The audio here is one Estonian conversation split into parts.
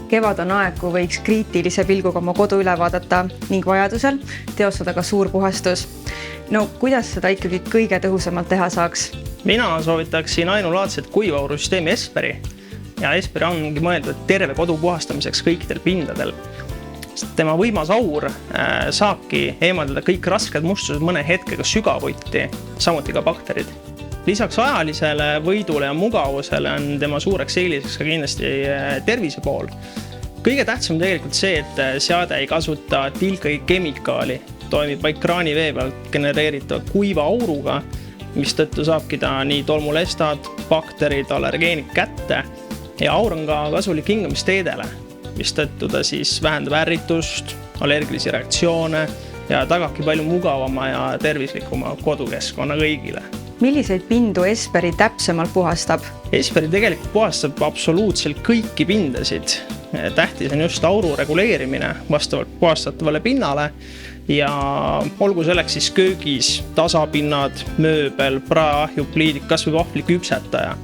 Kevad on aeg, kui võiks kriitilise pilguga oma kodu üle vaadata ning vajadusel teostada ka suur puhastus. No kuidas seda ikkagi kõige tõhusamalt teha saaks? Mina soovitaksin ainulaadset kuivaurusüsteemi Esperi. Ja Esperi ongi mõeldud terve kodu puhastamiseks kõikidel pindadel. Tema võimas aur saabki eemaldada kõik rasked mustused mõne hetkega sügavuti, samuti ka bakterid. Lisaks ajalisele võidule ja mugavusele on tema suureks eeliseks ka kindlasti tervise pool. Kõige tähtsam tegelikult see, et seade ei kasuta tilkagi kemikaali, toimib vaid kraanivee pealt genereeritava kuiva auruga, mis tõttu saabki ta nii tolmulestad, bakterid, allergeenid kätte ja aur on ka kasulik hingamisteedele, mis tõttu ta siis vähendab ärritust, allergilisi reaktsioone ja tagabki palju mugavama ja tervislikuma kodukeskkonna kõigile. Milliseid pindu Esperi täpsemalt puhastab? Esperi tegelikult puhastab absoluutselt kõiki pindasid. Tähtis on just auru reguleerimine vastavalt puhastatavale pinnale ja olgu selleks siis köögis, tasapinnad, mööbel, praahju, pliidid, kas või vahvliküpsetaja.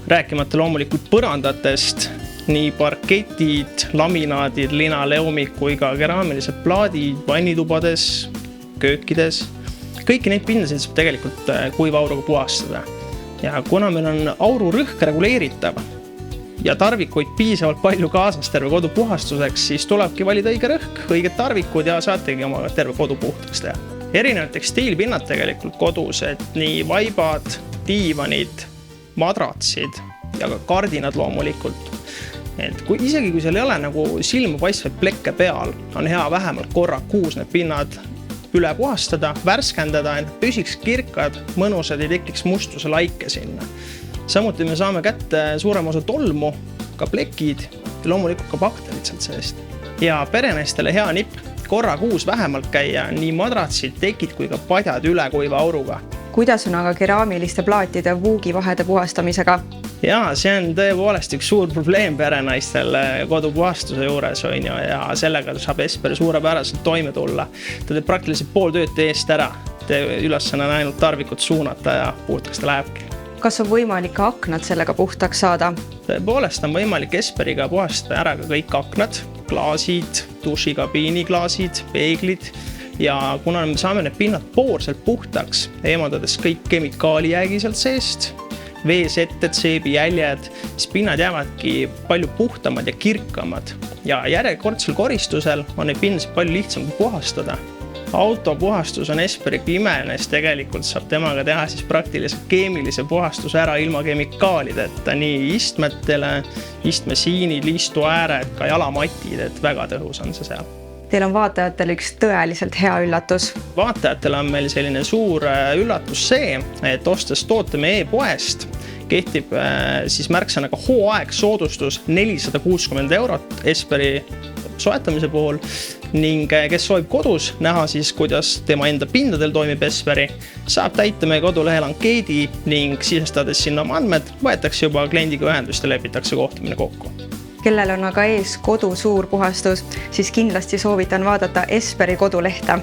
Rääkimata loomulikult põrandatest, nii parketid, laminaadid, linaleumid kui ka keraamilised plaadid vannitubades, köökides. Kõiki neid pindasid saab tegelikult kuiva auruga puhastada. Ja kuna meil on auru rõhk reguleeritav ja tarvikuid piisavalt palju kaasas terve kodu puhastuseks, siis tulebki valida õige rõhk, õiged tarvikud ja saategi oma terve kodu puhtaks teha. Erinevad tekstiilpinnad tegelikult kodus, et nii vaibad, diivanid, madratsid ja ka kardinad loomulikult. Et isegi kui seal ei ole nagu silma paistvaid plekke peal, on hea vähemalt korra kuus need pinnad üle puhastada, värskendada, et püsiks kirkad, mõnusad ei tekiks mustuse laike sinna. Samuti me saame kätte suurem osa tolmu, ka plekid ja loomulikult ka bakterid sealt seest. Ja perenaistele hea nipp korra kuus vähemalt käia nii madratsid, tekid kui ka padjad üle kuiva auruga. Kuidas on aga keraamiliste plaatide vuugivahede puhastamisega? Jaa, see on tõepoolest üks suur probleem perenaistel kodupuhastuse juures ja sellega saab Esper suurepäraselt toime tulla. Ta teeb praktiliselt pool tööd eest ära. Ülesanne on ainult tarvikud suunata ja puhtaks ta lähebki. Kas on võimalik aknad sellega puhtaks saada? Tõepoolest on võimalik Esperiga puhastada ära ka kõik aknad, klaasid, dušikabiini klaasid, peeglid ja kuna me saame need pinnad poorselt puhtaks, eemaldades kõik kemikaalijäägi sealt seest, veesetted, seebi jäljed, siis pinnad jäävadki palju puhtamad ja kirkamad ja järjekordsel koristusel on neid pinnasid palju lihtsam puhastada. Autopuhastus on Esperiga imeline, sest tegelikult saab temaga teha siis praktiliselt keemilise puhastuse ära ilma kemikaalideta, nii istmetele, istmesiinid, liistuääred, ka jalamatid, et väga tõhus on see seal. Teil on vaatajatele üks tõeliselt hea üllatus. Vaatajatele on meil selline suur üllatus see, et ostes tooteme e-poest kehtib siis märksõnaga hooaeg soodustus 460 € Esperi soetamise puhul ning kes soovib kodus näha siis, kuidas tema enda pindadel toimib Esperi, saab täita meie kodulehel ankeedi ning sisestades sinna oma andmed, võetakse juba kliendiga ühendust ja lepitakse kohtumine kokku. Kellel on aga ees kodu suur puhastus, siis kindlasti soovitan vaadata Esperi kodulehte.